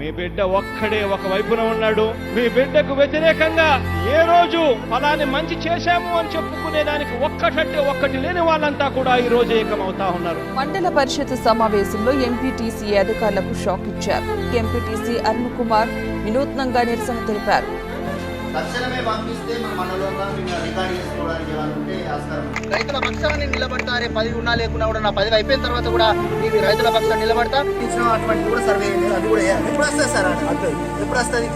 మీ బిడ్డ ఒక్కడే ఒక వైపున ఉన్నాడు. మీ బిడ్డకు వ్యతిరేకంగా ఏ రోజు ఫలాన్ని మంచి చేశాము అని చెప్పుకునేదానికి ఒక్కటంటే ఒక్కటి లేని వాళ్ళంతా కూడా ఈ రోజు ఏకమవుతా ఉన్నారు. మండల పరిషత్ సమావేశంలో ఎంపీటీసీ అధికారులకు షాక్ ఇచ్చారు. ఎంపీటీసీ అరుణ్ కుమార్ వినూత్నంగా నిరసన తెలిపారు. తక్షణమే పంపిస్తే మన మండలంలో రికార్డు చేసుకోవడానికి ఏమంటే ఆస్కారం. రైతుల పక్షాన్ని నిలబడతారే 10 ఉన్నా లేకున్నా కూడా నా 10 అయిపోయిన తర్వాత కూడా ఈ రైతుల పక్షాన్ని నిలబడతా. ఇచ్చిన అటువంటి కూడా సర్వే అది కూడా ఎప్పుడు వస్తుంది సార్? ఎప్పుడు వస్తుంది?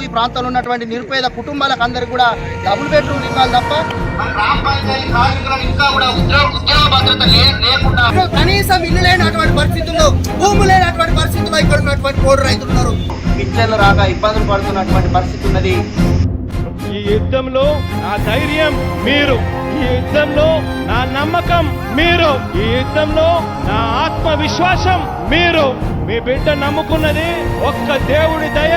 ఈ ప్రాంతంలో ఉన్నటువంటి నిరుపేద కుటుంబాలకు అందరికి కూడా డబుల్ బెడ్రూమ్ ఇవ్వాలి తప్ప ఇంకా కూడా ఉద్యోగ భద్రత లేకుండా కనీసం ఇల్లు లేనటువంటి పరిస్థితుల్లో, భూములు లేనటువంటి పరిస్థితుల్లో ఇక్కడ ఉన్నటువంటి కోడి రైతులు ఉన్నారు. పింఛన్లు రాక ఇబ్బందులు పడుతున్నటువంటి పరిస్థితి ఉన్నది. ఈ యుద్ధంలో నా ధైర్యం మీరు, ఈ యుద్ధంలో నా నమ్మకం మీరు, ఈ యుద్ధంలో నా ఆత్మవిశ్వాసం మీరు. మీ బిడ్డ నమ్ముకున్నది ఒక్క దేవుడి దయ,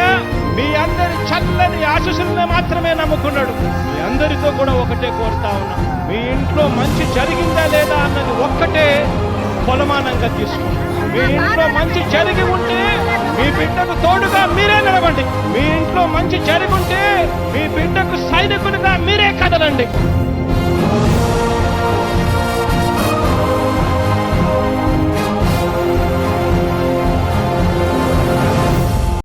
మీ అందరి చల్లని ఆశీస్సులను మాత్రమే నమ్ముకున్నాడు. మీ అందరితో కూడా ఒకటే కోరుతా ఉన్నా, మీ ఇంట్లో మంచి జరిగిందా లేదా అన్నది ఒక్కటే కొలమానంగా తీసుకోండి. మీ ఇంట్లో మంచి జరిగి ఉంటే మీ బిడ్డకు తోడుగా మీరే నిలబండి. మీ ఇంట్లో మంచి జరిగి ఉంటే మీ బిడ్డకు సైనికుడిగా మీరే కదలండి.